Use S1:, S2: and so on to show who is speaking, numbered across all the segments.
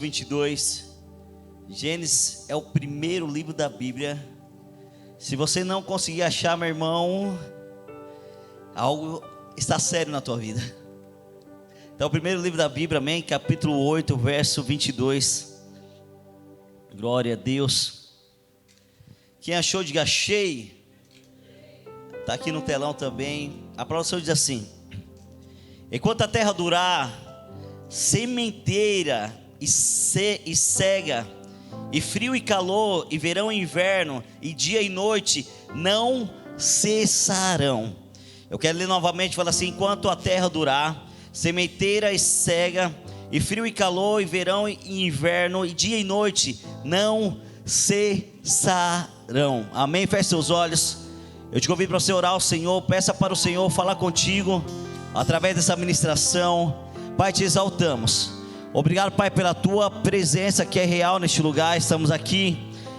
S1: 22. Gênesis é o primeiro livro da Bíblia. Se você não conseguir achar, meu irmão, algo está sério na tua vida. Então, o primeiro livro da Bíblia, amém? Capítulo 8, verso 22. Glória a Deus. Quem achou, diga achei. Está aqui no telão também. A palavra do Senhor diz assim: enquanto a terra durar, sementeira e cega, e frio e calor, e verão e inverno, e dia e noite não cessarão. Eu quero ler novamente, fala assim: enquanto a terra durar, sementeira e cega, e frio e calor, e verão e inverno, e dia e noite não cessarão. Amém? Feche seus olhos. Eu te convido para você orar ao Senhor. Peça para o Senhor falar contigo através dessa ministração. Pai, te exaltamos. Obrigado, Pai, pela tua presença que é real neste lugar. Estamos aqui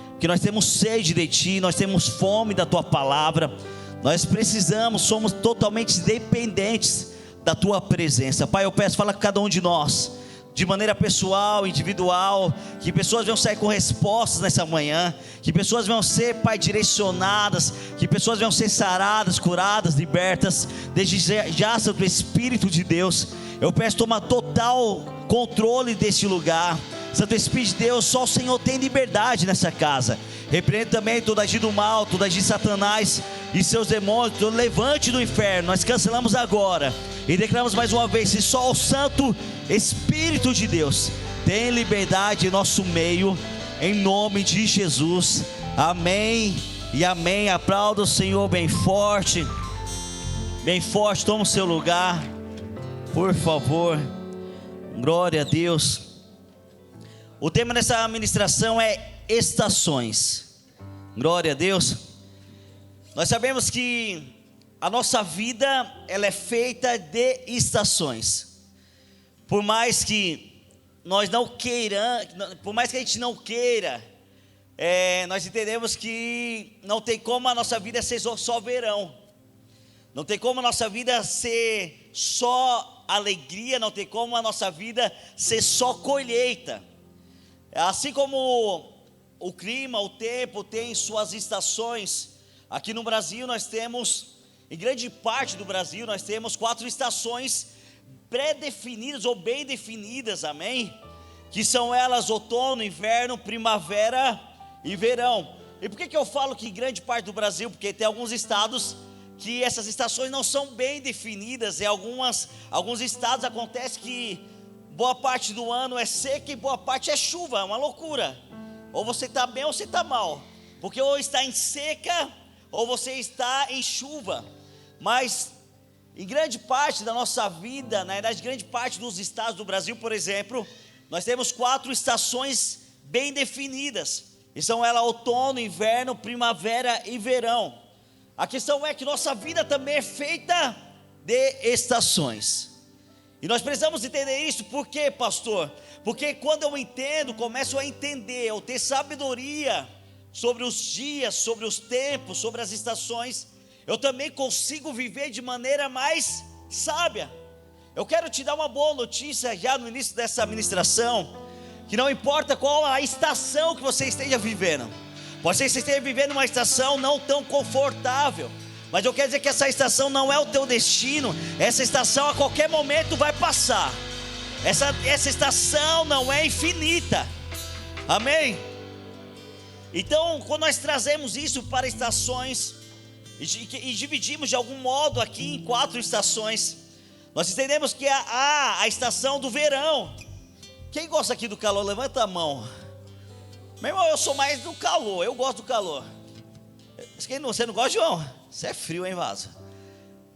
S1: porque nós temos sede de ti, nós temos fome da tua palavra. Nós precisamos, somos totalmente dependentes da tua presença. Pai, eu peço, fala com cada um de nós, de maneira pessoal, individual, que pessoas venham sair com respostas nessa manhã, que pessoas venham ser, Pai, direcionadas, que pessoas venham ser saradas, curadas, libertas, desde já, Santo Espírito de Deus. Eu peço, toma total controle deste lugar. Santo Espírito de Deus, só o Senhor tem liberdade nessa casa. Repreende também todo agir do mal, todo agir de Satanás e seus demônios, todo levante do inferno. Nós cancelamos agora e declaramos mais uma vez que só o Santo Espírito de Deus tem liberdade em nosso meio, em nome de Jesus. Amém e amém. Aplauda o Senhor bem forte. Bem forte, toma o seu lugar, por favor. Glória a Deus. O tema dessa ministração é estações. Glória a Deus. Nós sabemos que a nossa vida, ela é feita de estações. Por mais que nós não queiramos, por mais que a gente não queira, nós entendemos que não tem como a nossa vida ser só verão. Não tem como a nossa vida ser só alegria, não tem como a nossa vida ser só colheita. Assim como o clima, o tempo tem suas estações, aqui no Brasil nós temos, em grande parte do Brasil, nós temos 4 estações pré-definidas ou bem definidas, amém? Que são elas outono, inverno, primavera e verão. E por que eu falo que em grande parte do Brasil? Porque tem alguns estados que essas estações não são bem definidas. Em alguns estados acontece que boa parte do ano é seca e boa parte é chuva. É uma loucura. Ou você está bem ou você está mal, porque ou está em seca ou você está em chuva. Mas em grande parte da nossa vida, na verdade grande parte dos estados do Brasil, por exemplo, nós temos 4 estações bem definidas, e são elas outono, inverno, primavera e verão. A questão é que nossa vida também é feita de estações. E nós precisamos entender isso. Por quê, pastor? Porque quando eu entendo, começo a entender, eu ter sabedoria sobre os dias, sobre os tempos, sobre as estações, eu também consigo viver de maneira mais sábia. Eu quero te dar uma boa notícia já no início dessa ministração, que não importa qual a estação que você esteja vivendo. Pode ser que você esteja vivendo uma estação não tão confortável, mas eu quero dizer que essa estação não é o teu destino. Essa estação a qualquer momento vai passar. Essa estação não é infinita. Amém? Então, quando nós trazemos isso para estações e dividimos de algum modo aqui em 4 estações, nós entendemos que a estação do verão. Quem gosta aqui do calor? Levanta a mão. Meu irmão, eu sou mais do calor, eu gosto do calor. Você não gosta, João? Você é frio, hein, Vaso?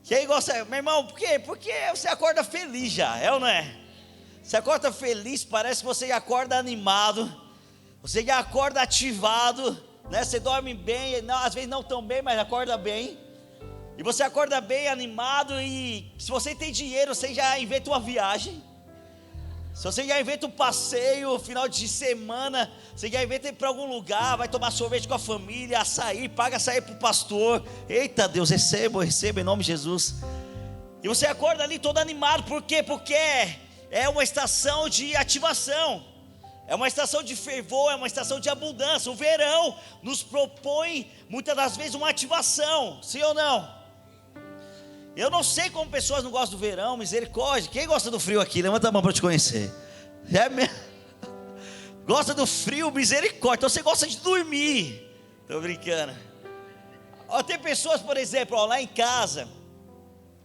S1: Quem gosta? Meu irmão, por quê? Porque você acorda feliz já, é ou não é? Você acorda feliz, parece que você já acorda animado, você já acorda ativado, né? Você dorme bem, não, às vezes não tão bem, mas acorda bem. E você acorda bem, animado, e se você tem dinheiro, você já inventa uma viagem. Se você já inventa um passeio, final de semana, você já inventa ir para algum lugar, vai tomar sorvete com a família, açaí, paga açaí para o pastor. Eita Deus, receba em nome de Jesus. E você acorda ali todo animado, por quê? Porque é uma estação de ativação. É uma estação de fervor, é uma estação de abundância. O verão nos propõe, muitas das vezes, uma ativação, sim ou não? Eu não sei como pessoas não gostam do verão, misericórdia. Quem gosta do frio aqui? Levanta a mão para eu te conhecer. É mesmo? Gosta do frio, misericórdia. Então você gosta de dormir. Estou brincando. Ó, tem pessoas, por exemplo, ó, lá em casa,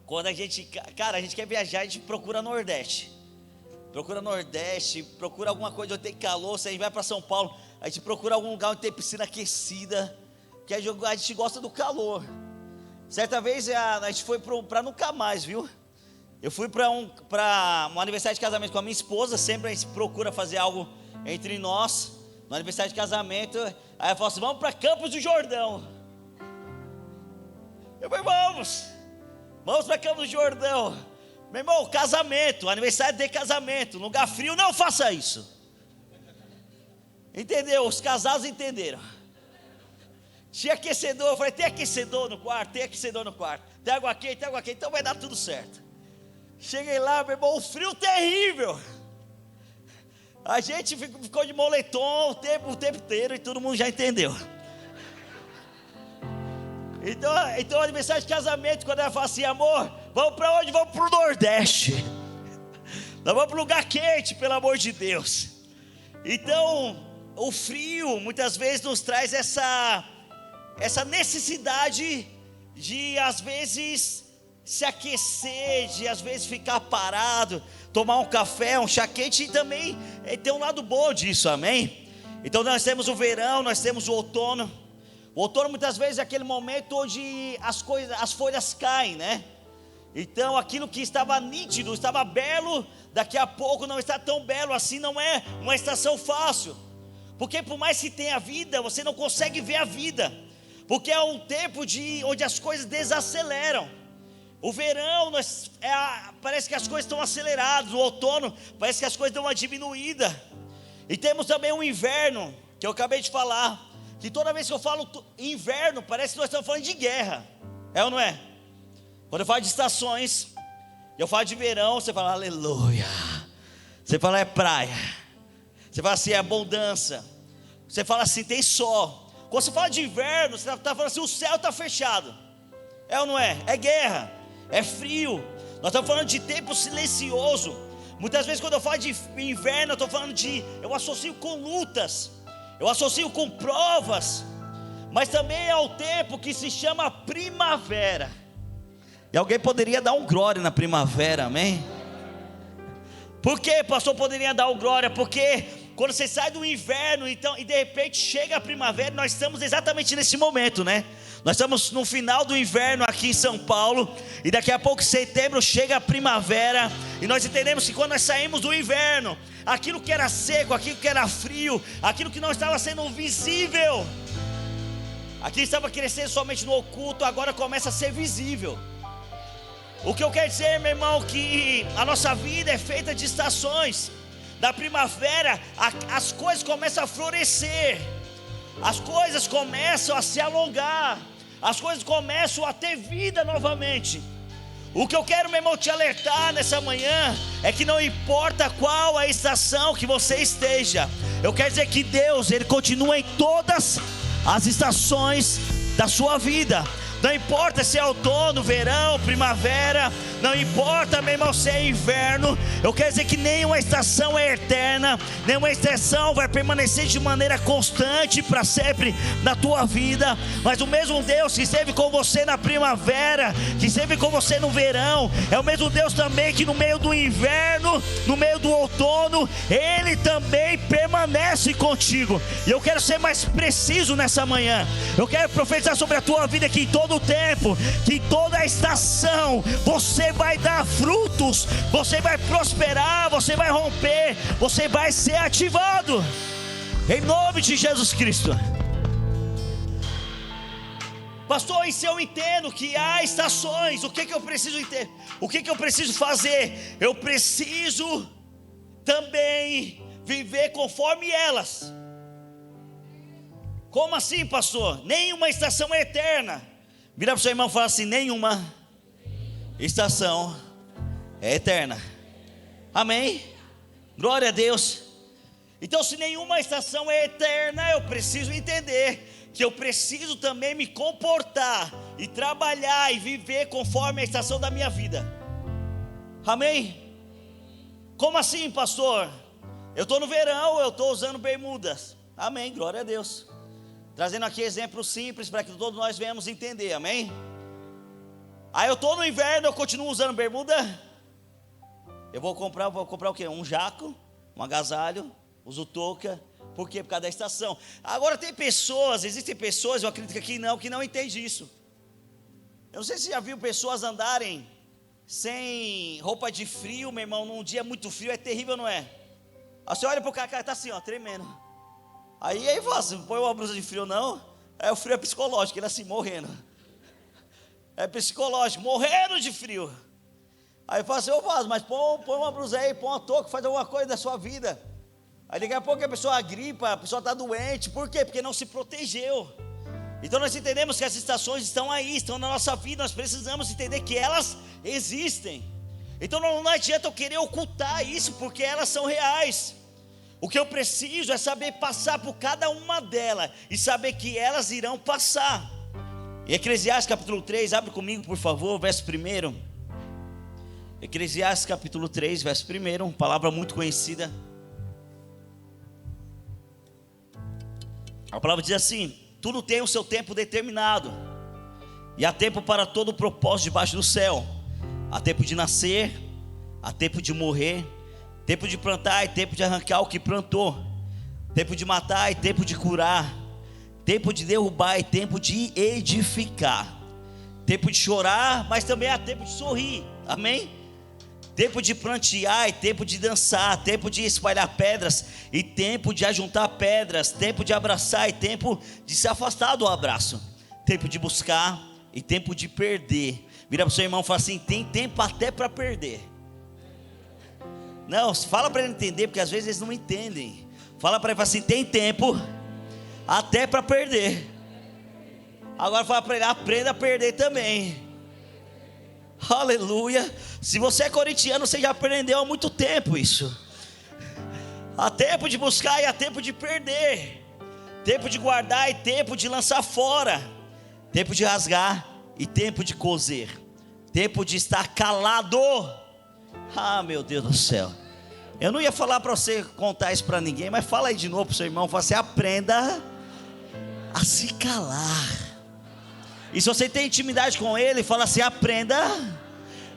S1: quando a gente quer viajar, a gente procura Nordeste. Procura alguma coisa onde tem calor. Se a gente vai para São Paulo, a gente procura algum lugar onde tem piscina aquecida, porque a gente gosta do calor. Certa vez a gente foi para nunca mais, viu? Eu fui para um aniversário de casamento com a minha esposa. Sempre a gente procura fazer algo entre nós, no aniversário de casamento. Aí eu falo assim: vamos para Campos do Jordão. Eu falei: vamos para Campos do Jordão. Meu irmão, casamento, aniversário de casamento, lugar frio, não faça isso. Entendeu? Os casados entenderam. Tinha aquecedor, eu falei: tem aquecedor no quarto? Tem aquecedor no quarto. Tem água quente, então vai dar tudo certo. Cheguei lá, meu irmão, um frio terrível. A gente ficou de moletom o tempo inteiro e todo mundo já entendeu. Então aniversário de casamento, quando ela fala assim: amor, vamos para onde? Vamos para o Nordeste. Nós vamos para um lugar quente, pelo amor de Deus. Então, o frio muitas vezes nos traz essa necessidade de, às vezes, se aquecer, de às vezes ficar parado, tomar um café, um chá quente. E também tem um lado bom disso, amém? Então nós temos o verão, nós temos o outono. O outono muitas vezes é aquele momento onde as folhas caem, né? Então aquilo que estava nítido, estava belo, daqui a pouco não está tão belo assim. Não é uma estação fácil, porque por mais que tenha vida, você não consegue ver a vida, porque é um tempo onde as coisas desaceleram. O verão parece que as coisas estão aceleradas. O outono parece que as coisas dão uma diminuída. E temos também o inverno, que eu acabei de falar, que toda vez que eu falo inverno, parece que nós estamos falando de guerra. É ou não é? Quando eu falo de estações, eu falo de verão, você fala aleluia. Você fala é praia. Você fala assim, é abundância. Você fala assim, tem sol. Quando você fala de inverno, você está falando assim, o céu está fechado. É ou não é? É guerra, é frio. Nós estamos falando de tempo silencioso. Muitas vezes quando eu falo de inverno, eu associo com lutas, eu associo com provas, mas também é o tempo que se chama primavera. E alguém poderia dar um glória na primavera, amém? Por que, pastor, poderia dar um glória? Porque quando você sai do inverno, então, e de repente chega a primavera, nós estamos exatamente nesse momento, né? Nós estamos no final do inverno aqui em São Paulo, e daqui a pouco, em setembro, chega a primavera, e nós entendemos que quando nós saímos do inverno, aquilo que era seco, aquilo que era frio, aquilo que não estava sendo visível, aquilo estava crescendo somente no oculto, agora começa a ser visível. O que eu quero dizer, meu irmão, que a nossa vida é feita de estações. Da primavera, as coisas começam a florescer, as coisas começam a se alongar, as coisas começam a ter vida novamente. O que eu quero, meu irmão, te alertar nessa manhã é que não importa qual a estação que você esteja, eu quero dizer que Deus, Ele continua em todas as estações da sua vida. Não importa se é outono, verão, primavera, não importa, meu irmão, se é inverno. Eu quero dizer que nenhuma estação é eterna, nenhuma estação vai permanecer de maneira constante para sempre na tua vida. Mas o mesmo Deus que esteve com você na primavera, que esteve com você no verão, é o mesmo Deus também que no meio do inverno, no meio do outono, Ele também permanece contigo. E eu quero ser mais preciso nessa manhã. Eu quero profetizar sobre a tua vida que em todo o tempo, que em toda a estação, você vai dar frutos, você vai prosperar, você vai romper, você vai ser ativado, em nome de Jesus Cristo. Pastor, e se eu entendo que há estações, o que eu preciso entender? O que eu preciso fazer? Eu preciso também viver conforme elas. Como assim, pastor? Nenhuma estação é eterna. Vira para o seu irmão e fala assim: nenhuma estação é eterna. Amém? Glória a Deus. Então, se nenhuma estação é eterna, eu preciso entender que eu preciso também me comportar e trabalhar e viver conforme a estação da minha vida. Amém? Como assim, pastor? Eu estou no verão, eu estou usando bermudas. Amém, glória a Deus. Trazendo aqui exemplos simples para que todos nós venhamos entender, amém? Aí eu estou no inverno, eu continuo usando bermuda. Eu vou comprar o quê? Um jaco, um agasalho, uso touca. Por quê? Por causa da estação. Agora existem pessoas, eu acredito que aqui não, que não entendem isso. Eu não sei se já viu pessoas andarem sem roupa de frio, meu irmão, num dia muito frio, é terrível, não é? Aí você olha para o cara está assim, ó, tremendo. Aí fala assim, põe uma blusa de frio não, o frio é psicológico, ele assim, morrendo. É psicológico, morrendo de frio. Aí fala assim, mas põe uma blusa aí, põe uma touca, faz alguma coisa da sua vida. Aí daqui a pouco a pessoa gripa, a pessoa está doente, por quê? Porque não se protegeu. Então nós entendemos que as estações estão aí, estão na nossa vida, nós precisamos entender que elas existem. Então não adianta eu querer ocultar isso, porque elas são reais. O que eu preciso é saber passar por cada uma delas e saber que elas irão passar. Em Eclesiastes capítulo 3, abre comigo por favor, verso 1. Eclesiastes capítulo 3, verso 1, palavra muito conhecida. A palavra diz assim: tudo tem o seu tempo determinado, e há tempo para todo o propósito debaixo do céu. Há tempo de nascer, há tempo de morrer, tempo de plantar e tempo de arrancar o que plantou, tempo de matar e tempo de curar, tempo de derrubar e tempo de edificar, tempo de chorar, mas também há tempo de sorrir, amém? Tempo de plantear e tempo de dançar, tempo de espalhar pedras e tempo de ajuntar pedras, tempo de abraçar e tempo de se afastar do abraço, tempo de buscar e tempo de perder. Vira para o seu irmão e fala assim: tem tempo até para perder. Não, fala para ele entender, porque às vezes eles não entendem. Fala para ele, fala assim: tem tempo até para perder. Agora fala para ele: aprenda a perder também. Aleluia. Se você é corintiano, você já aprendeu há muito tempo isso. Há tempo de buscar e há tempo de perder, tempo de guardar e tempo de lançar fora, tempo de rasgar e tempo de coser, tempo de estar calado. Ah, meu Deus do céu. Eu não ia falar para você contar isso para ninguém, mas fala aí de novo para o seu irmão. Fala assim: aprenda a se calar. E se você tem intimidade com ele, fala assim: aprenda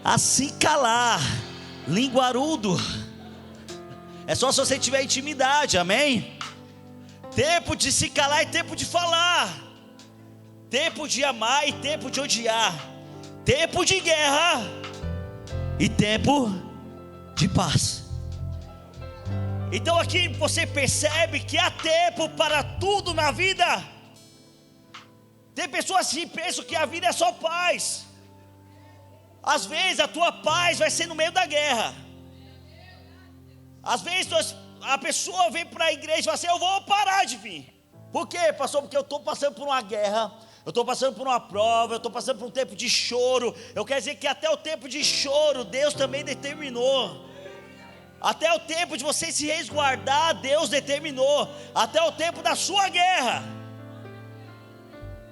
S1: a se calar. Linguarudo. É só se você tiver intimidade, amém? Tempo de se calar e tempo de falar, tempo de amar e tempo de odiar, tempo de guerra e tempo de paz. Então aqui você percebe que há tempo para tudo na vida. Tem pessoas que pensam que a vida é só paz. Às vezes a tua paz vai ser no meio da guerra. Às vezes a pessoa vem para a igreja e fala assim: eu vou parar de vir. Por quê, pastor? Porque eu estou passando por uma guerra, eu estou passando por uma prova, eu estou passando por um tempo de choro. Eu quero dizer que até o tempo de choro Deus também determinou. Até o tempo de você se resguardar Deus determinou. Até o tempo da sua guerra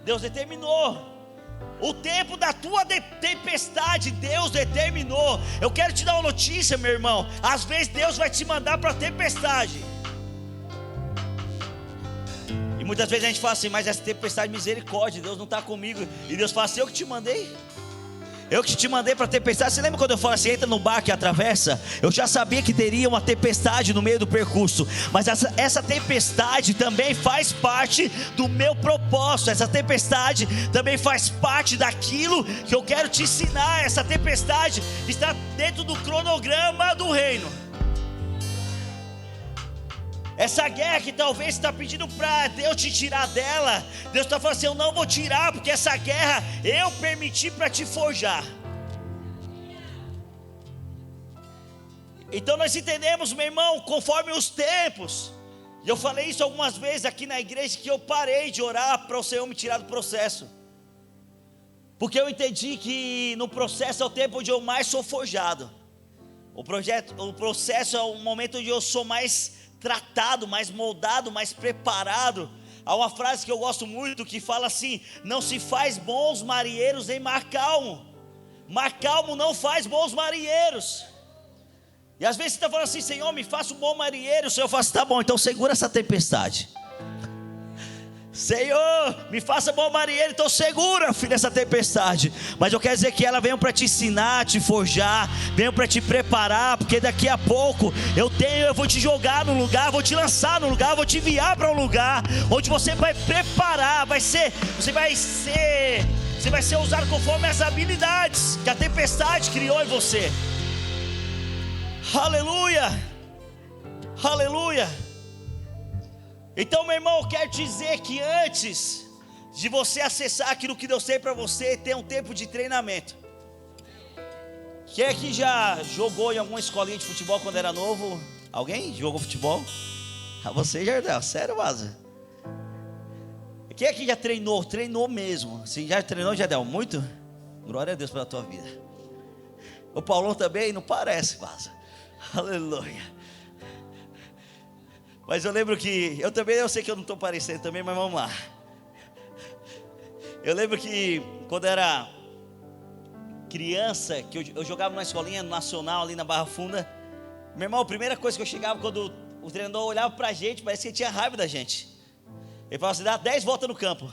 S1: Deus determinou. O tempo da tua tempestade Deus determinou. Eu quero te dar uma notícia, meu irmão. Às vezes Deus vai te mandar para a tempestade. E muitas vezes a gente fala assim: mas essa tempestade, misericórdia, Deus não está comigo. E Deus fala assim: eu que te mandei. Eu que te mandei para a tempestade. Você lembra quando eu falo assim: entra no barco e atravessa? Eu já sabia que teria uma tempestade no meio do percurso, mas essa tempestade também faz parte do meu propósito. Essa tempestade também faz parte daquilo que eu quero te ensinar. Essa tempestade está dentro do cronograma do reino. Essa guerra que talvez está pedindo para Deus te tirar dela, Deus está falando assim: eu não vou tirar, porque essa guerra eu permiti para te forjar. Então nós entendemos, meu irmão, conforme os tempos. E eu falei isso algumas vezes aqui na igreja, que eu parei de orar para o Senhor me tirar do processo, porque eu entendi que no processo é o tempo onde eu mais sou forjado. O processo é o momento onde eu sou mais tratado, mais moldado, mais preparado. Há uma frase que eu gosto muito que fala assim: não se faz bons marinheiros em mar calmo. Mar calmo não faz bons marinheiros. E às vezes você está falando assim: Senhor, me faça um bom marinheiro. O Senhor fala assim: tá bom, então segura essa tempestade. Senhor, me faça bom marinheiro, então segura, filho, essa tempestade. Mas eu quero dizer que ela veio para te ensinar, te forjar, veio para te preparar, porque daqui a pouco eu vou te jogar num lugar, vou te lançar num lugar, vou te enviar para um lugar onde você vai preparar, você vai ser usado conforme as habilidades que a tempestade criou em você. Aleluia, aleluia. Então, meu irmão, eu quero dizer que antes de você acessar aquilo que Deus tem para você, tem um tempo de treinamento. Quem aqui já jogou em alguma escolinha de futebol quando era novo? Alguém jogou futebol? Você, Jardel? Sério, Vaza? Quem aqui já treinou? Treinou mesmo. Você já treinou, Jardel? Muito? Glória a Deus pela tua vida. O Paulão também? Não parece, Vaza. Aleluia. Mas eu lembro que, eu sei que eu não estou parecendo também, mas vamos lá. Eu lembro que quando era criança, que eu jogava numa escolinha nacional ali na Barra Funda. Meu irmão, a primeira coisa que eu chegava, quando o treinador olhava pra gente, parecia que ele tinha raiva da gente. Ele falava assim: dá 10 voltas no campo.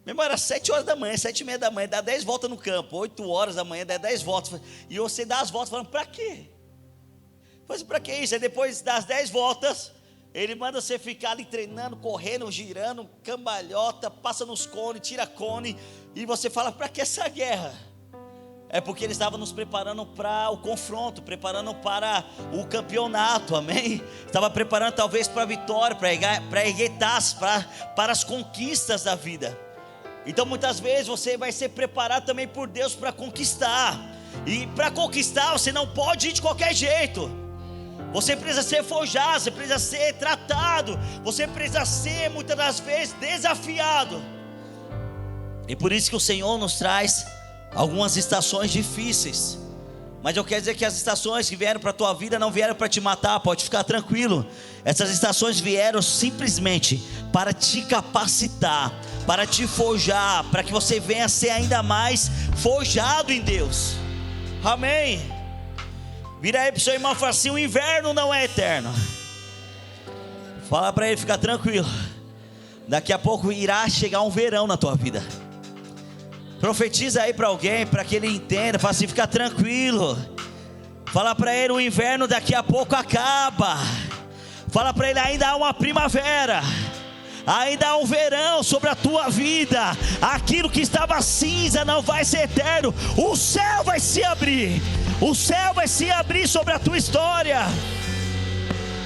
S1: Meu irmão, era 7 horas da manhã, 7:30 da manhã, dá 10 voltas no campo. 8 horas da manhã, dá 10 voltas. E você dá as voltas falando: pra quê? Falei assim: pra que isso? Aí depois das 10 voltas, ele manda você ficar ali treinando, correndo, girando, cambalhota, passa nos cones, tira cone. E você fala: pra que essa guerra? É porque ele estava nos preparando para o confronto, preparando para o campeonato, amém? Estava preparando talvez para a vitória, para erguer taças, para as conquistas da vida. Então muitas vezes você vai ser preparado também por Deus para conquistar. E para conquistar você não pode ir de qualquer jeito. Você precisa ser forjado, você precisa ser tratado, você precisa ser muitas das vezes desafiado. E por isso que o Senhor nos traz algumas estações difíceis. Mas eu quero dizer que as estações que vieram para a tua vida não vieram para te matar, pode ficar tranquilo. Essas estações vieram simplesmente para te capacitar, para te forjar, para que você venha ser ainda mais forjado em Deus. Amém. Vira aí para o seu irmão e fala assim: o inverno não é eterno. Fala para ele ficar tranquilo. Daqui a pouco irá chegar um verão na tua vida. Profetiza aí para alguém, para que ele entenda. Fala assim: fica tranquilo. Fala para ele: o inverno daqui a pouco acaba. Fala para ele: ainda há uma primavera, ainda há um verão sobre a tua vida. Aquilo que estava cinza não vai ser eterno. O céu vai se abrir. O céu vai se abrir sobre a tua história.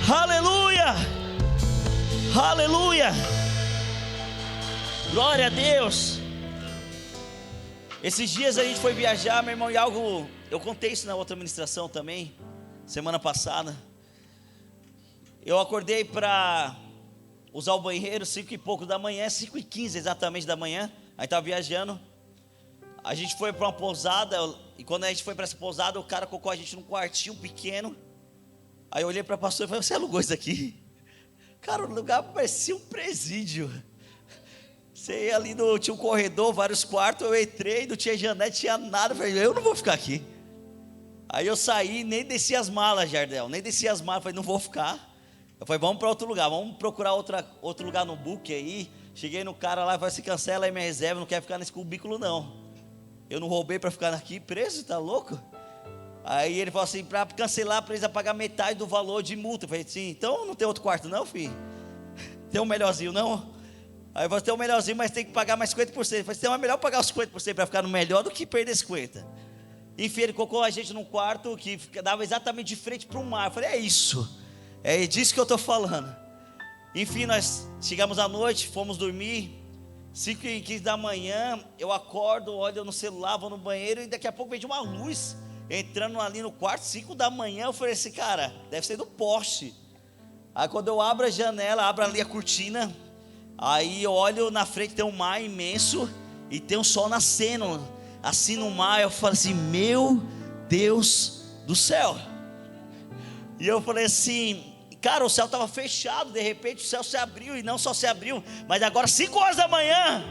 S1: Aleluia. Aleluia. Glória a Deus. Esses dias a gente foi viajar, meu irmão, e algo, eu contei isso na outra ministração também, semana passada. Eu acordei para usar o banheiro 5 e pouco da manhã, 5:15 exatamente da manhã. Aí estava viajando. A gente foi para uma pousada, e quando a gente foi para essa pousada, o cara colocou a gente num quartinho pequeno. Aí eu olhei para a pastora e falei: você alugou isso aqui? Cara, o lugar parecia um presídio. Você ia ali, tinha um corredor, vários quartos. Eu entrei, não tinha janela, não tinha nada. Eu falei: eu não vou ficar aqui. Aí eu saí, nem desci as malas, Jardel, nem desci as malas. Eu falei: não vou ficar. Eu falei: vamos para outro lugar, vamos procurar outro lugar no book aí. Cheguei no cara lá e falei: se cancela aí minha reserva, não quero ficar nesse cubículo não. Eu não roubei para ficar aqui preso, tá louco? Aí ele falou assim: para cancelar precisa pagar metade do valor de multa. Eu falei assim: então não tem outro quarto não, filho? Tem um melhorzinho não? Aí você tem um melhorzinho, mas tem que pagar mais 50%. Eu falei assim: então é melhor pagar os 50% para ficar no melhor do que perder 50%. Enfim, ele colocou a gente num quarto que dava exatamente de frente para o mar. Eu falei: é isso, é disso que eu estou falando. Enfim, nós chegamos à noite, fomos dormir. 5:15 da manhã, eu acordo, olho no celular, vou no banheiro, e daqui a pouco vejo uma luz entrando ali no quarto. 5 da manhã, eu falei assim: cara, deve ser do poste. Aí quando eu abro a janela, abro ali a cortina, aí eu olho na frente, tem um mar imenso e tem um sol nascendo assim no mar. Eu falo assim: meu Deus do céu. E eu falei assim: cara, o céu estava fechado. De repente o céu se abriu, e não só se abriu, mas agora 5 horas da manhã,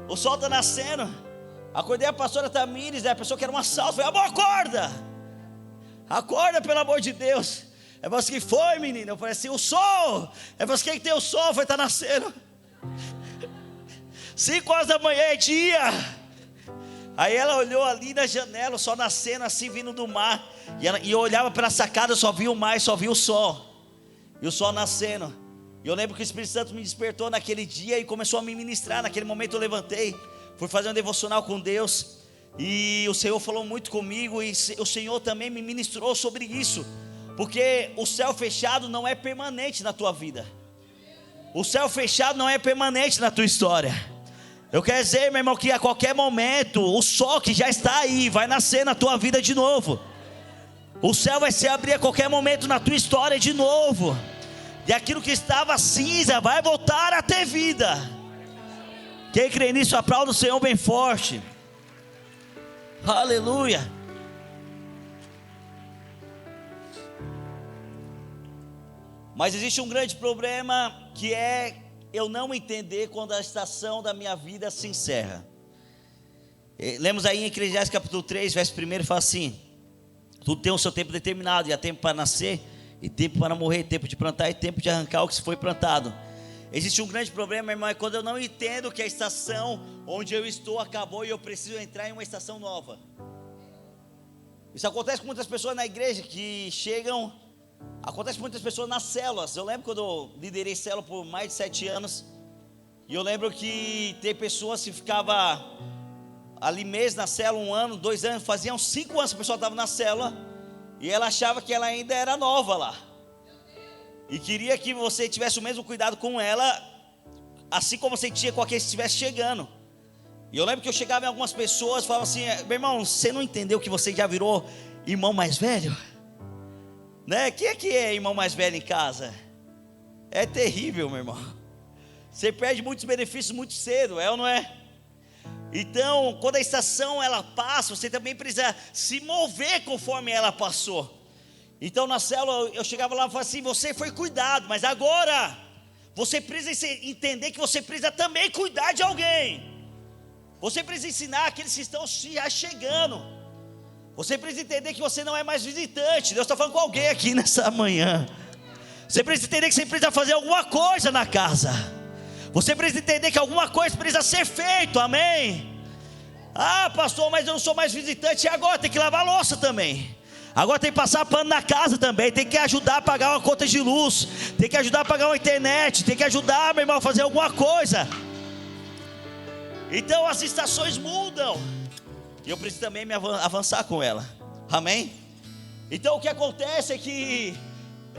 S1: o sol está nascendo. Acordei a pastora Tamires, né, a pessoa que era um assalto, falei: amor, acorda, acorda pelo amor de Deus. É você que foi, menina? Eu falei assim: o sol. É você que tem o sol, vai estar nascendo. 5 horas da manhã é dia. Aí ela olhou ali na janela, o sol nascendo assim, vindo do mar. E eu olhava pela sacada, eu só via o mar, só via o sol. E o sol nascendo. E eu lembro que o Espírito Santo me despertou naquele dia e começou a me ministrar. Naquele momento eu levantei, fui fazer um devocional com Deus. E o Senhor falou muito comigo, e o Senhor também me ministrou sobre isso. Porque o céu fechado não é permanente na tua vida. O céu fechado não é permanente na tua história. Eu quero dizer, meu irmão, que a qualquer momento o sol que já está aí vai nascer na tua vida de novo. O céu vai se abrir a qualquer momento na tua história de novo. E aquilo que estava cinza vai voltar a ter vida. Quem crê nisso, aplauda o Senhor bem forte. Aleluia. Mas existe um grande problema, que é eu não entender quando a estação da minha vida se encerra. Lemos aí em Eclesiastes capítulo 3, verso 1, fala assim: tudo tem o seu tempo determinado, e há tempo para nascer, e tempo para morrer, tempo de plantar e tempo de arrancar o que se foi plantado. Existe um grande problema, irmão, é quando eu não entendo que a estação onde eu estou acabou e eu preciso entrar em uma estação nova. Isso acontece com muitas pessoas na igreja que chegam. Acontece com muitas pessoas nas células. Eu lembro quando eu liderei célula por mais de 7 anos. E eu lembro que tem pessoas que ficava ali mês na célula, 1 ano, 2 anos, faziam 5 anos que a pessoa estava na célula, e ela achava que ela ainda era nova lá. E queria que você tivesse o mesmo cuidado com ela, assim como você tinha com aquele que estivesse chegando. E eu lembro que eu chegava em algumas pessoas e falava assim: meu irmão, você não entendeu que você já virou irmão mais velho? Né? Quem é que é irmão mais velho em casa? É terrível, meu irmão. Você perde muitos benefícios muito cedo, é ou não é? Então, quando a estação ela passa, você também precisa se mover conforme ela passou. Então, na célula, eu chegava lá e falava assim: você foi cuidado, mas agora você precisa entender que você precisa também cuidar de alguém. Você precisa ensinar aqueles que estão já chegando. Você precisa entender que você não é mais visitante. Deus está falando com alguém aqui nessa manhã. Você precisa entender que você precisa fazer alguma coisa na casa. Você precisa entender que alguma coisa precisa ser feito, amém? Ah, pastor, mas eu não sou mais visitante. E agora? Tem que lavar a louça também. Agora tem que passar pano na casa também. Tem que ajudar a pagar uma conta de luz. Tem que ajudar a pagar uma internet. Tem que ajudar, meu irmão, a fazer alguma coisa. Então as estações mudam. E eu preciso também me avançar com ela, amém? Então o que acontece é que,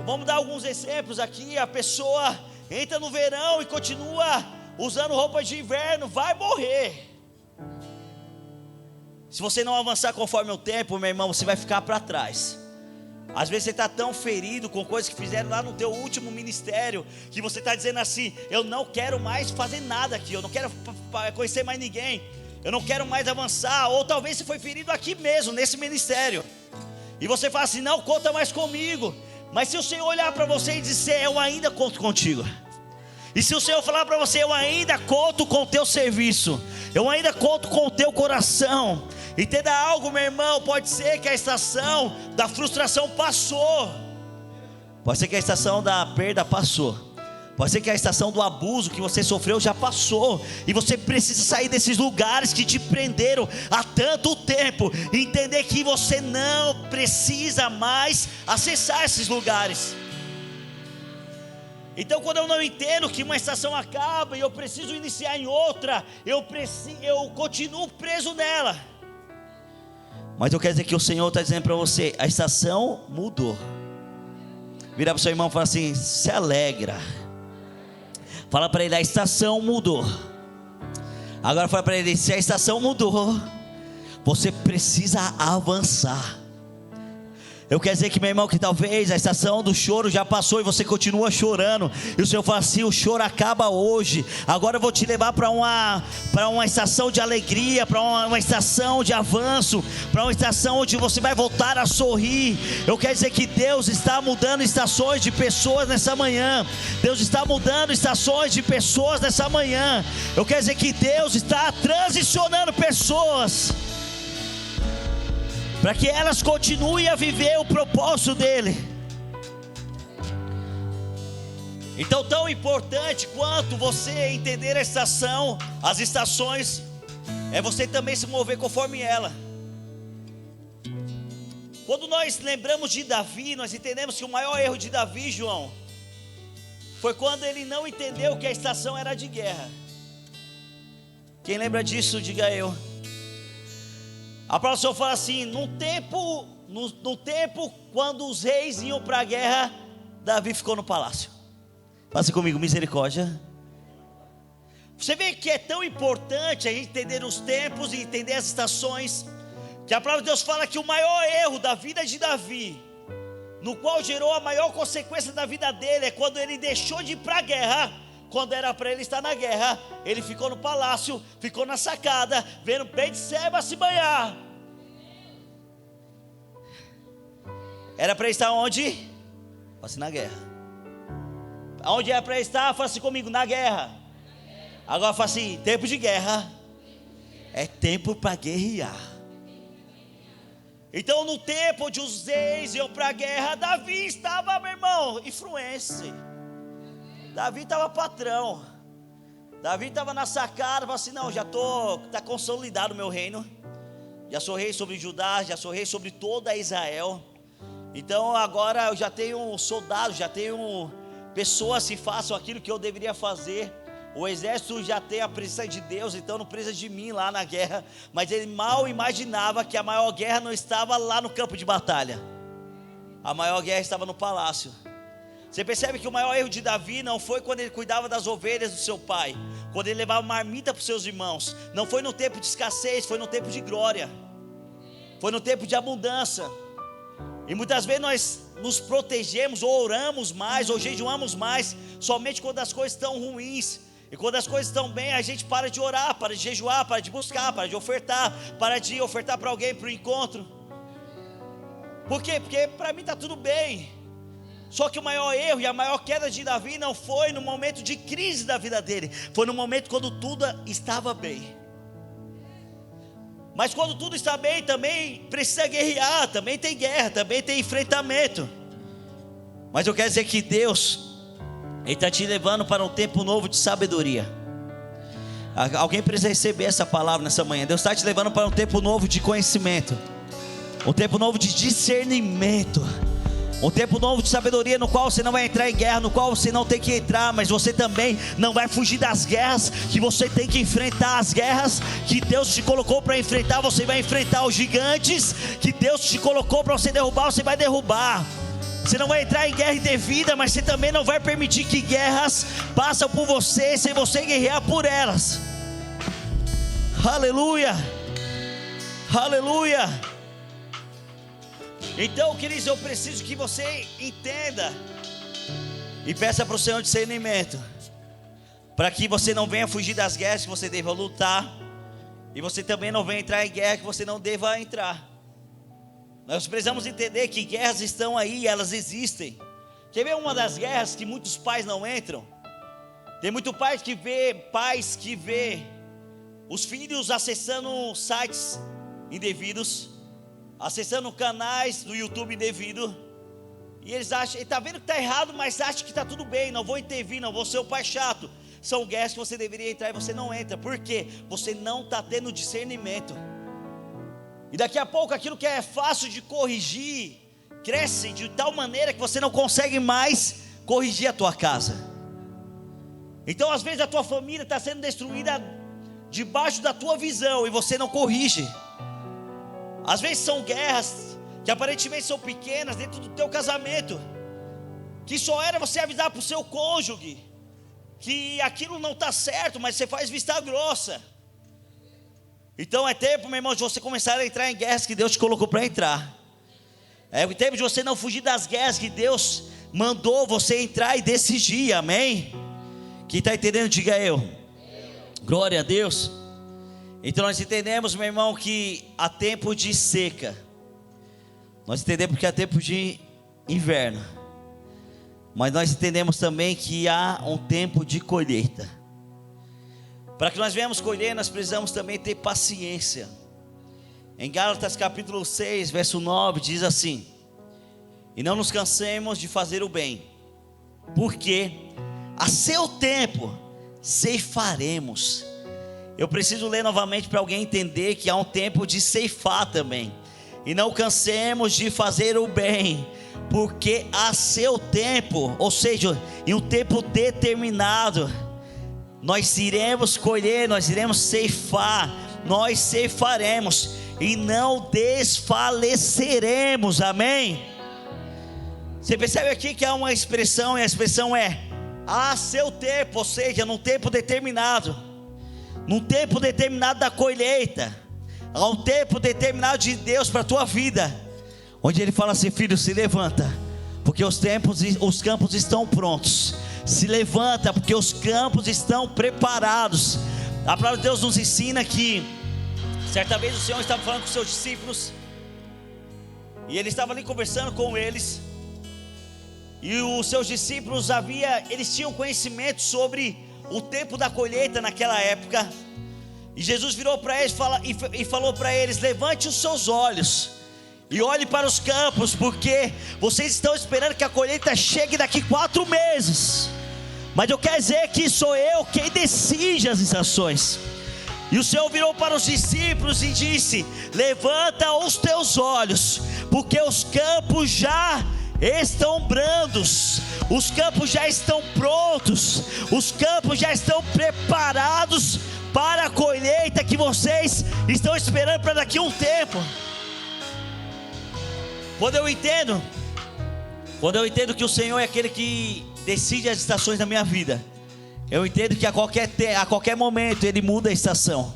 S1: vamos dar alguns exemplos aqui. A pessoa entra no verão e continua usando roupa de inverno, vai morrer. Se você não avançar conforme o tempo, meu irmão, você vai ficar para trás. Às vezes você está tão ferido com coisas que fizeram lá no teu último ministério, que você está dizendo assim: eu não quero mais fazer nada aqui, eu não quero conhecer mais ninguém, eu não quero mais avançar. Ou talvez você foi ferido aqui mesmo, nesse ministério, e você fala assim: não conta mais comigo. Mas se o Senhor olhar para você e dizer: eu ainda conto contigo. E se o Senhor falar para você: eu ainda conto com o teu serviço, eu ainda conto com o teu coração. Entenda algo, meu irmão, pode ser que a estação da frustração passou. Pode ser que a estação da perda passou. Pode ser que a estação do abuso que você sofreu já passou. E você precisa sair desses lugares que te prenderam há tanto tempo. E entender que você não precisa mais acessar esses lugares. Então, quando eu não entendo que uma estação acaba e eu preciso iniciar em outra, eu continuo preso nela. Mas eu quero dizer que o Senhor está dizendo para você: a estação mudou. Vira para o seu irmão e fala assim: se alegra. Fala para ele: a estação mudou. Agora fala para ele: se a estação mudou, você precisa avançar. Eu quero dizer que, meu irmão, que talvez a estação do choro já passou e você continua chorando. E o Senhor fala assim: o choro acaba hoje. Agora eu vou te levar para uma estação de alegria, para uma estação de avanço, para uma estação onde você vai voltar a sorrir. Eu quero dizer que Deus está mudando estações de pessoas nessa manhã. Deus está mudando estações de pessoas nessa manhã. Eu quero dizer que Deus está transicionando pessoas, para que elas continuem a viver o propósito dEle. Então, tão importante quanto você entender a estação, as estações, é você também se mover conforme ela. Quando nós lembramos de Davi, nós entendemos que o maior erro de Davi, João, foi quando ele não entendeu que a estação era de guerra. Quem lembra disso, diga eu. A palavra do Senhor fala assim: no tempo quando os reis iam para a guerra, Davi ficou no palácio. Faça comigo, misericórdia. Você vê que é tão importante a gente entender os tempos e entender as estações, que a palavra de Deus fala que o maior erro da vida de Davi, no qual gerou a maior consequência da vida dele, é quando ele deixou de ir para a guerra. Quando era para ele estar na guerra, ele ficou no palácio, ficou na sacada, vendo Betseba se banhar. Era para ele estar onde? Fala assim: na guerra. Aonde era para ele estar? Fala assim comigo: na guerra. Agora fala assim: tempo de guerra é tempo para guerrear. Então, no tempo onde os reis iam para a guerra, Davi estava, meu irmão, influência. Davi estava patrão. Davi estava na sacada, falou assim: não, já está consolidado o meu reino. Já sou rei sobre Judá, já sou rei sobre toda Israel. Então agora eu já tenho soldados, já tenho pessoas que façam aquilo que eu deveria fazer. O exército já tem a presença de Deus, então não precisa de mim lá na guerra. Mas ele mal imaginava que a maior guerra não estava lá no campo de batalha. A maior guerra estava no palácio. Você percebe que o maior erro de Davi não foi quando ele cuidava das ovelhas do seu pai, quando ele levava marmita para os seus irmãos. Não foi no tempo de escassez, foi no tempo de glória, foi no tempo de abundância. E muitas vezes nós nos protegemos, ou oramos mais, ou jejuamos mais, somente quando as coisas estão ruins. E quando as coisas estão bem, a gente para de orar, para de jejuar, para de buscar, para de ofertar para alguém para o encontro. Por quê? Porque para mim está tudo bem. Só que o maior erro e a maior queda de Davi não foi no momento de crise da vida dele, foi no momento quando tudo estava bem. Mas quando tudo está bem, também precisa guerrear, também tem guerra, também tem enfrentamento. Mas eu quero dizer que Deus, Ele está te levando para um tempo novo de sabedoria. Alguém precisa receber essa palavra nessa manhã. Deus está te levando para um tempo novo de conhecimento, um tempo novo de discernimento, um tempo novo de sabedoria, no qual você não vai entrar em guerra, no qual você não tem que entrar, mas você também não vai fugir das guerras que você tem que enfrentar. As guerras que Deus te colocou para enfrentar, você vai enfrentar. Os gigantes que Deus te colocou para você derrubar, você vai derrubar. Você não vai entrar em guerra indevida, mas você também não vai permitir que guerras passem por você sem você guerrear por elas. Aleluia, aleluia. Então, queridos, eu preciso que você entenda e peça para o Senhor discernimento, para que você não venha fugir das guerras que você deva lutar, e você também não venha entrar em guerra que você não deva entrar. Nós precisamos entender que guerras estão aí, elas existem. Quer ver uma das guerras que muitos pais não entram? Tem muito pais que vê os filhos acessando sites indevidos, acessando canais do YouTube indevido, e eles acham, ele está vendo que está errado, mas acha que está tudo bem, não vou intervir, não vou ser o pai chato. São guerras que você deveria entrar e você não entra. Por quê? Você não está tendo discernimento. E daqui a pouco aquilo que é fácil de corrigir cresce de tal maneira que você não consegue mais corrigir a tua casa. Então às vezes a tua família está sendo destruída debaixo da tua visão e você não corrige. Às vezes são guerras que aparentemente são pequenas dentro do teu casamento, que só era você avisar para o seu cônjuge que aquilo não está certo, mas você faz vista grossa. Então é tempo, meu irmão, de você começar a entrar em guerras que Deus te colocou para entrar. É o tempo de você não fugir das guerras que Deus mandou você entrar e decidir, amém? Quem está entendendo, diga eu. Glória a Deus. Então nós entendemos, meu irmão, que há tempo de seca. Nós entendemos que há tempo de inverno. Mas nós entendemos também que há um tempo de colheita. Para que nós venhamos colher, nós precisamos também ter paciência. Em Gálatas capítulo 6, verso 9, diz assim: e não nos cansemos de fazer o bem, porque a seu tempo ceifaremos. Eu preciso ler novamente para alguém entender que há um tempo de ceifar também. E não cansemos de fazer o bem, porque a seu tempo, ou seja, em um tempo determinado, nós iremos colher, nós iremos ceifar, nós ceifaremos e não desfaleceremos, amém? Você percebe aqui que há uma expressão, e a expressão é a seu tempo, ou seja, num tempo determinado, num tempo determinado da colheita, há um tempo determinado de Deus para a tua vida, onde Ele fala assim: filho, se levanta, porque os campos estão prontos. Se levanta, porque os campos estão preparados. A palavra de Deus nos ensina que certa vez o Senhor estava falando com os seus discípulos, e Ele estava ali conversando com eles, e os seus discípulos eles tinham conhecimento sobre o tempo da colheita naquela época. E Jesus virou para eles e falou para eles: levante os seus olhos e olhe para os campos, porque vocês estão esperando que a colheita chegue daqui 4 meses, mas eu quero dizer que sou eu quem decide as estações. E o Senhor virou para os discípulos e disse: levanta os teus olhos, porque os campos já estão brandos, os campos já estão prontos, os campos já estão preparados para a colheita que vocês estão esperando para daqui a um tempo. Quando eu entendo que o Senhor é aquele que decide as estações da minha vida, eu entendo que a qualquer momento Ele muda a estação.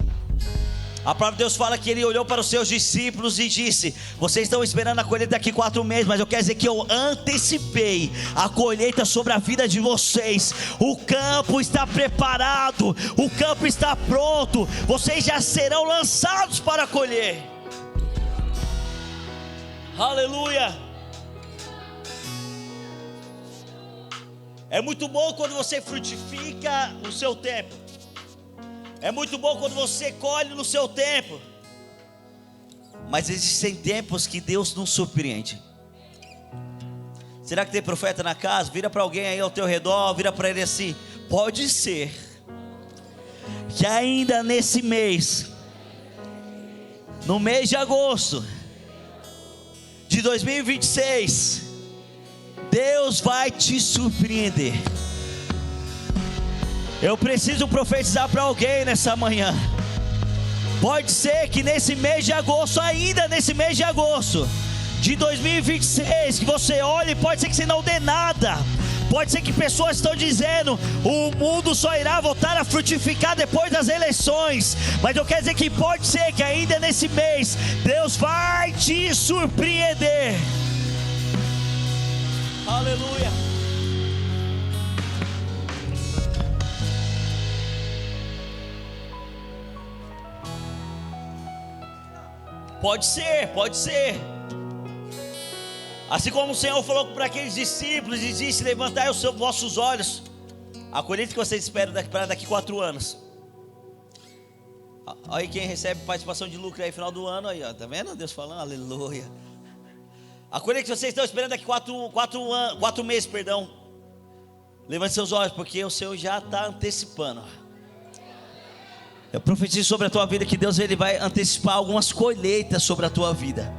S1: A palavra de Deus fala que Ele olhou para os seus discípulos e disse: vocês estão esperando a colheita daqui 4 meses, mas eu quero dizer que eu antecipei a colheita sobre a vida de vocês. O campo está preparado, o campo está pronto, vocês já serão lançados para colher. Aleluia. É muito bom quando você frutifica no seu tempo. É muito bom quando você colhe no seu tempo. Mas existem tempos que Deus nos surpreende. Será que tem profeta na casa? Vira para alguém aí ao teu redor, vira para ele assim: pode ser que ainda nesse mês, no mês de agosto de 2026, Deus vai te surpreender. Eu preciso profetizar para alguém nessa manhã. Pode ser que nesse mês de agosto, ainda nesse mês de agosto de 2026, que você olhe, pode ser que você não dê nada. Pode ser que pessoas estão dizendo: o mundo só irá voltar a frutificar depois das eleições. Mas eu quero dizer que pode ser que ainda nesse mês Deus vai te surpreender. Aleluia. Pode ser. Assim como o Senhor falou para aqueles discípulos e disse: levantai os vossos olhos, a colheita que vocês esperam para daqui 4 anos. Aí quem recebe participação de lucro aí no final do ano, aí, ó, tá vendo Deus falando? Aleluia. A colheita que vocês estão esperando daqui 4 meses, perdão. Levante seus olhos, porque o Senhor já está antecipando. Eu profetizo sobre a tua vida que Deus Ele vai antecipar algumas colheitas sobre a tua vida.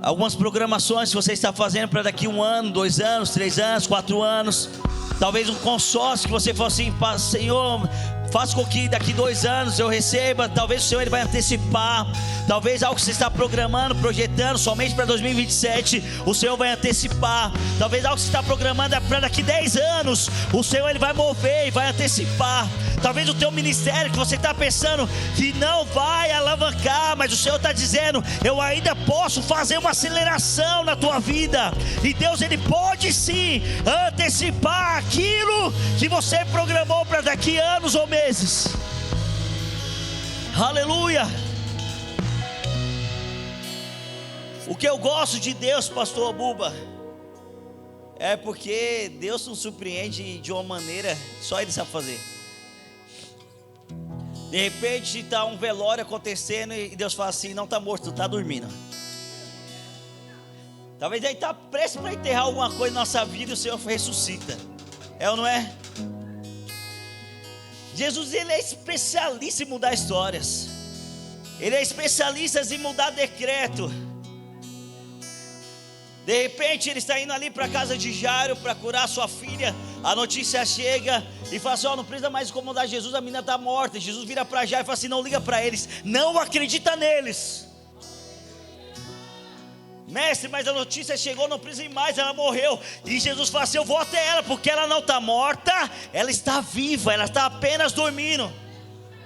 S1: Algumas programações que você está fazendo para daqui 1 ano, 2 anos, 3 anos, 4 anos. Talvez um consórcio que você fala assim: Senhor, Faz com que daqui 2 anos eu receba. Talvez o Senhor ele vai antecipar. Talvez algo que você está programando, projetando somente para 2027, o Senhor vai antecipar. Talvez algo que você está programando é para daqui 10 anos, o Senhor ele vai mover e vai antecipar. Talvez o teu ministério que você está pensando que não vai alavancar, mas o Senhor está dizendo: eu ainda posso fazer uma aceleração na tua vida. E Deus ele pode sim antecipar aquilo que você programou para daqui anos ou meses. Aleluia. O que eu gosto de Deus, pastor Buba, é porque Deus nos surpreende de uma maneira que só Ele sabe fazer. De repente está um velório acontecendo e Deus fala assim: não está morto, está dormindo. Talvez ele está prestes para enterrar alguma coisa na nossa vida e o Senhor ressuscita. É ou não é? Jesus ele é especialista em mudar histórias. Ele é especialista em mudar decreto. De repente ele está indo ali para a casa de Jairo para curar sua filha. A notícia chega e fala assim: não precisa mais incomodar Jesus, a menina está morta. Jesus vira para Jairo e fala assim: não liga para eles, não acredita neles. Mestre, mas a notícia chegou, não precisa ir mais, ela morreu. E Jesus fala assim: eu vou até ela, porque ela não está morta, ela está viva, ela está apenas dormindo.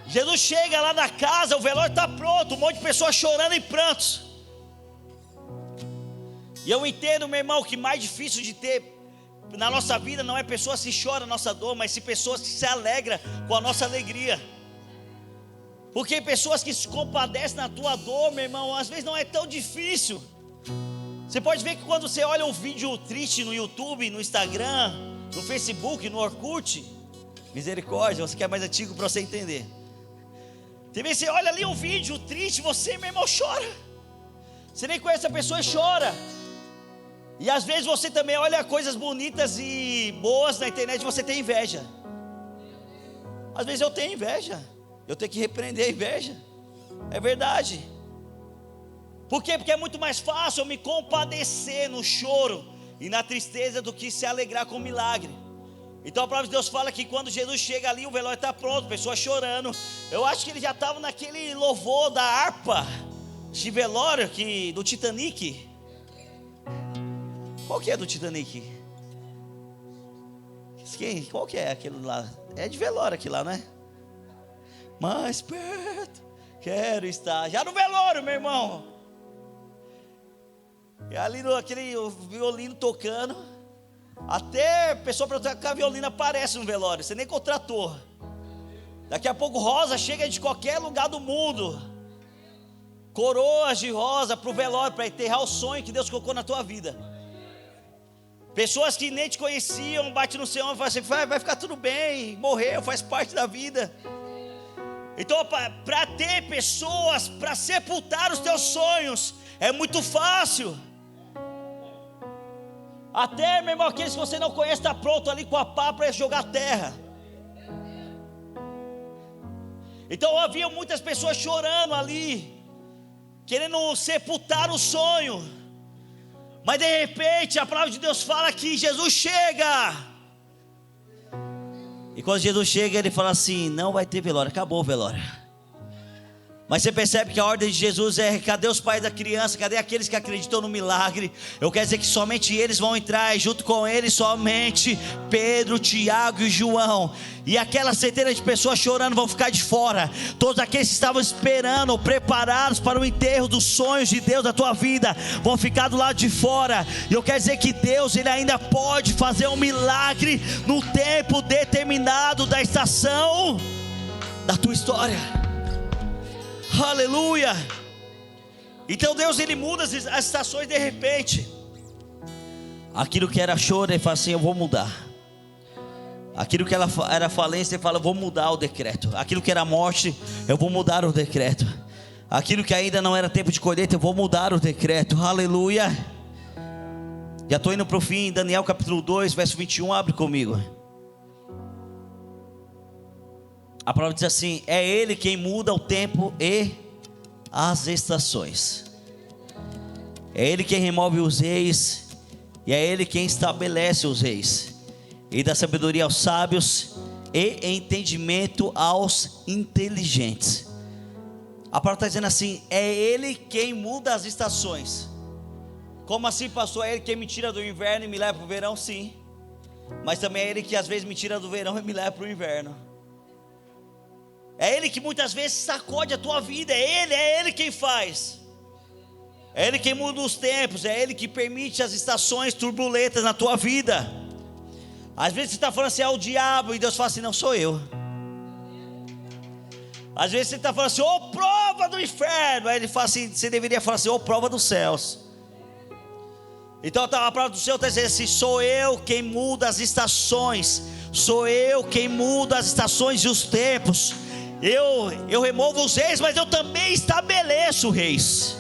S1: Jesus chega lá na casa, o velório está pronto, um monte de pessoas chorando em prantos. E eu entendo, meu irmão, que mais difícil de ter na nossa vida não é pessoas que choram a nossa dor, mas sim pessoas que se alegram com a nossa alegria. Porque pessoas que se compadecem na tua dor, meu irmão, às vezes não é tão difícil. Você pode ver que quando você olha um vídeo triste no YouTube, no Instagram, no Facebook, no Orkut, misericórdia, você que é mais antigo para você entender. Você olha ali um vídeo triste, você, meu irmão, chora. Você nem conhece a pessoa e chora. E às vezes você também olha coisas bonitas e boas na internet e você tem inveja. Às vezes eu tenho inveja. Eu tenho que repreender a inveja. É verdade. Por quê? Porque é muito mais fácil eu me compadecer no choro e na tristeza do que se alegrar com o milagre. Então a palavra de Deus fala que quando Jesus chega ali, o velório está pronto, pessoas chorando. Eu acho que ele já estava naquele louvor da harpa de velório do Titanic. Qual que é do Titanic? Qual que é aquele lá? É de velório aquilo lá, né? Mais perto quero estar. Já no velório, meu irmão. E ali aquele violino tocando. Até a pessoa para tocar violino aparece no velório. Você nem contratou. Daqui a pouco rosa chega de qualquer lugar do mundo. Coroas de rosa para o velório, para enterrar o sonho que Deus colocou na tua vida. Pessoas que nem te conheciam, bate no seu ombro e fala assim: vai ficar tudo bem, morreu, faz parte da vida. Então para ter pessoas para sepultar os teus sonhos é muito fácil. Até, meu irmão, aqueles que você não conhece está pronto ali com a pá para jogar terra. Então havia muitas pessoas chorando ali, querendo sepultar o sonho. Mas de repente a palavra de Deus fala que Jesus chega. E quando Jesus chega, ele fala assim: não vai ter velório, acabou o velório. Mas você percebe que a ordem de Jesus é: cadê os pais da criança? Cadê aqueles que acreditam no milagre? Eu quero dizer que somente eles vão entrar, e junto com eles somente Pedro, Tiago e João. E aquela centena de pessoas chorando vão ficar de fora. Todos aqueles que estavam esperando ou preparados para o enterro dos sonhos de Deus da tua vida vão ficar do lado de fora. E eu quero dizer que Deus ele ainda pode fazer um milagre no tempo determinado da estação da tua história. Aleluia. Então Deus ele muda as estações de repente. Aquilo que era choro, ele fala assim: eu vou mudar. Aquilo que era falência, ele fala: eu vou mudar o decreto. Aquilo que era morte, eu vou mudar o decreto. Aquilo que ainda não era tempo de colheita, eu vou mudar o decreto. Aleluia. Já estou indo para o fim. Daniel capítulo 2 verso 21, abre comigo. A palavra diz assim: é Ele quem muda o tempo e as estações. É Ele quem remove os reis, e é Ele quem estabelece os reis. E dá sabedoria aos sábios, e entendimento aos inteligentes. A palavra está dizendo assim: é Ele quem muda as estações. Como assim, pastor? É Ele quem me tira do inverno e me leva para o verão? Sim. Mas também é Ele que às vezes me tira do verão e me leva para o inverno. É Ele que muitas vezes sacode a tua vida. É Ele quem faz. É Ele quem muda os tempos. É Ele que permite as estações turbulentas na tua vida. Às vezes você está falando assim: é o diabo. E Deus fala assim: não, sou eu. Às vezes você está falando assim: ô prova do inferno. Aí Ele fala assim: você deveria falar assim: ô prova dos céus. Então a palavra do Senhor está dizendo assim: sou eu quem muda as estações. Sou eu quem muda as estações e os tempos. Eu removo os reis, mas eu também estabeleço reis.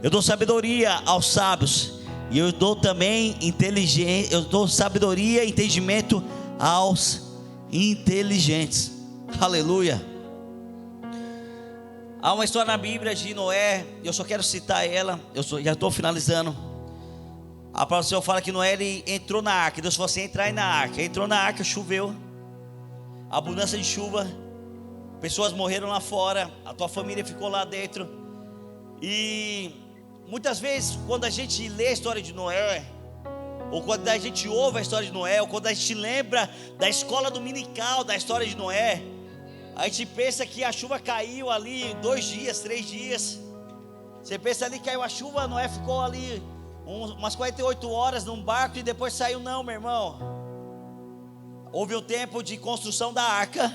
S1: Eu dou sabedoria aos sábios, e eu dou também inteligência. Eu dou sabedoria e entendimento aos inteligentes. Aleluia. Há uma história na Bíblia de Noé. Eu só quero citar ela. Já estou finalizando. A palavra do Senhor fala que Noé, ele entrou na arca. Deus falou assim: entrar aí na arca. Entrou na arca, choveu, abundância de chuva, pessoas morreram lá fora, a tua família ficou lá dentro. E muitas vezes, quando a gente lê a história de Noé, ou quando a gente ouve a história de Noé, ou quando a gente lembra da escola dominical da história de Noé, a gente pensa que a chuva caiu ali 2 dias, 3 dias. Você pensa ali que caiu a chuva, Noé ficou ali umas 48 horas num barco e depois saiu. Não, meu irmão. Houve um tempo de construção da arca.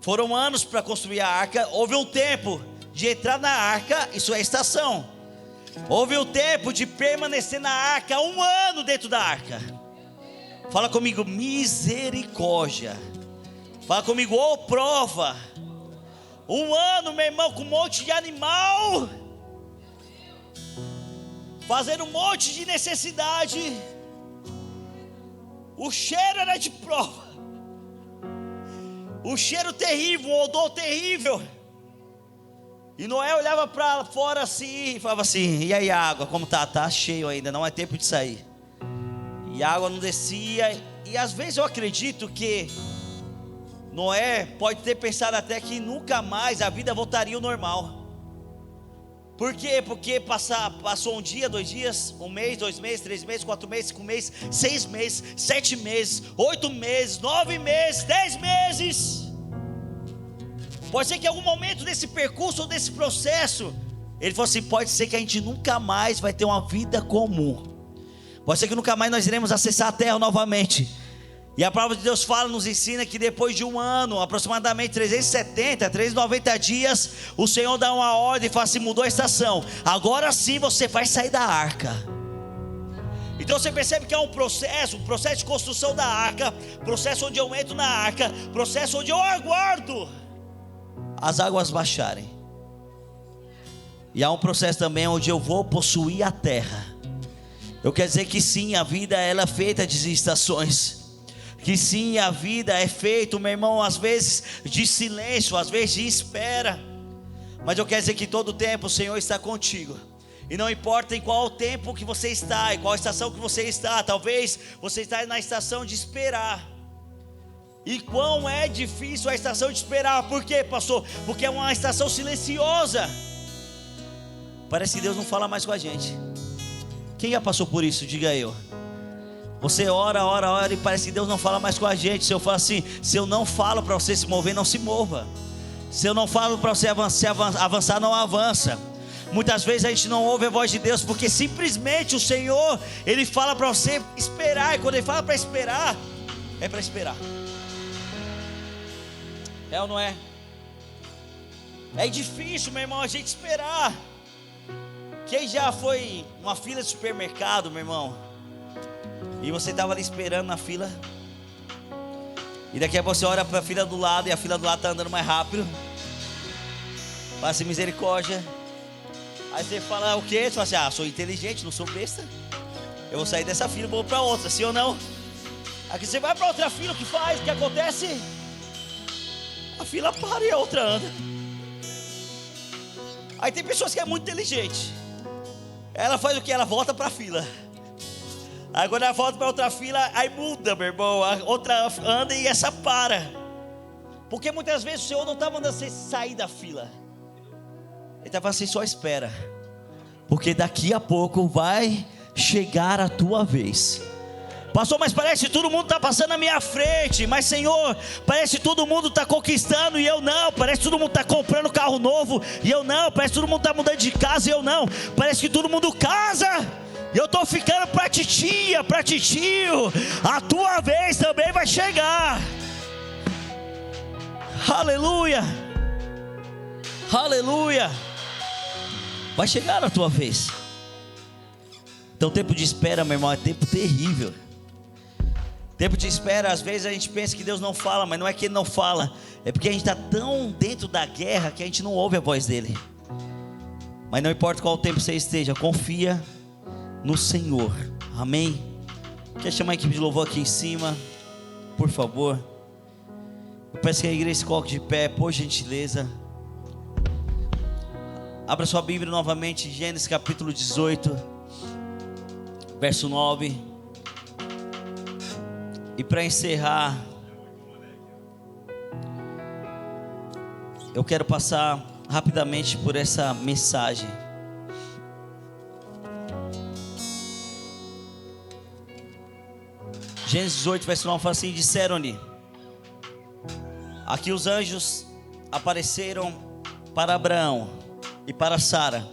S1: Foram anos para construir a arca. Houve um tempo de entrar na arca, isso é estação. Houve um tempo de permanecer na arca, 1 ano dentro da arca. Fala comigo: misericórdia. Fala comigo: ô prova. 1 ano, meu irmão, com um monte de animal, fazendo um monte de necessidade. O cheiro era de prova. O cheiro terrível, o odor terrível. E Noé olhava para fora assim e falava assim: e aí a água, como tá? Tá cheio ainda, não é tempo de sair. E a água não descia. E às vezes eu acredito que Noé pode ter pensado até que nunca mais a vida voltaria ao normal. Por quê? Porque passou 1 dia, 2 dias, 1 mês, 2 meses, 3 meses, 4 meses, 5 meses, 6 meses, 7 meses, 8 meses, 9 meses, 10 meses. Pode ser que em algum momento desse percurso ou desse processo, ele falou assim: pode ser que a gente nunca mais vai ter uma vida comum. Pode ser que nunca mais nós iremos acessar a terra novamente. E a palavra de Deus fala, nos ensina que depois de 1 ano, aproximadamente 370, 390 dias, o Senhor dá uma ordem e fala assim: mudou a estação, agora sim você vai sair da arca. Então você percebe que é um processo de construção da arca, processo onde eu entro na arca, processo onde eu aguardo as águas baixarem. E há um processo também onde eu vou possuir a terra. Eu quero dizer que sim, a vida ela é feita de estações. Que sim, a vida é feita, meu irmão, às vezes de silêncio, às vezes de espera. Mas eu quero dizer que todo tempo o Senhor está contigo. E não importa em qual tempo que você está, em qual estação que você está. Talvez você está na estação de esperar. E quão é difícil a estação de esperar. Por quê, pastor? Porque é uma estação silenciosa. Parece que Deus não fala mais com a gente. Quem já passou por isso? Diga eu. Você ora e parece que Deus não fala mais com a gente. Se eu falo assim: se eu não falo para você se mover, não se mova. Se eu não falo para você avançar, não avança. Muitas vezes a gente não ouve a voz de Deus, porque simplesmente o Senhor, Ele fala para você esperar. E quando Ele fala para esperar, é para esperar. É ou não é? É difícil, meu irmão, a gente esperar. Quem já foi numa fila de supermercado, meu irmão, e você estava ali esperando na fila, e daqui a pouco você olha para a fila do lado, e a fila do lado está andando mais rápido. Fala assim: misericórdia. Aí você fala o quê? Você fala assim: ah, sou inteligente, não sou besta. Eu vou sair dessa fila e vou para outra, sim ou não? Aqui você vai para outra fila, o que faz? O que acontece? A fila para e a outra anda. Aí tem pessoas que é muito inteligente. Ela faz o que? Ela volta para a fila. Aí quando ela volta para outra fila, aí muda, meu irmão. A outra anda e essa para. Porque muitas vezes o Senhor não está mandando você sair da fila. Ele está falando assim, só espera. Porque daqui a pouco vai chegar a tua vez. Pastor, mas parece que todo mundo está passando na minha frente. Mas Senhor, parece que todo mundo está conquistando e eu não. Parece que todo mundo está comprando carro novo e eu não. Parece que todo mundo está mudando de casa e eu não. Parece que todo mundo casa e eu estou ficando para titia, para titio. A tua vez também vai chegar. Aleluia. Aleluia. Vai chegar a tua vez. Então tempo de espera, meu irmão, é tempo terrível. Tempo de espera, às vezes a gente pensa que Deus não fala, mas não é que Ele não fala, é porque a gente está tão dentro da guerra que a gente não ouve a voz dEle. Mas não importa qual tempo você esteja, confia no Senhor, amém? Quer chamar a equipe de louvor aqui em cima, por favor? Eu peço que a igreja se coloque de pé, por gentileza. Abra sua Bíblia novamente, Gênesis capítulo 18, verso 9. E para encerrar, eu quero passar rapidamente por essa mensagem. Gênesis 18, verso 9 fala assim: disseram-lhe: aqui os anjos apareceram para Abraão e para Sara,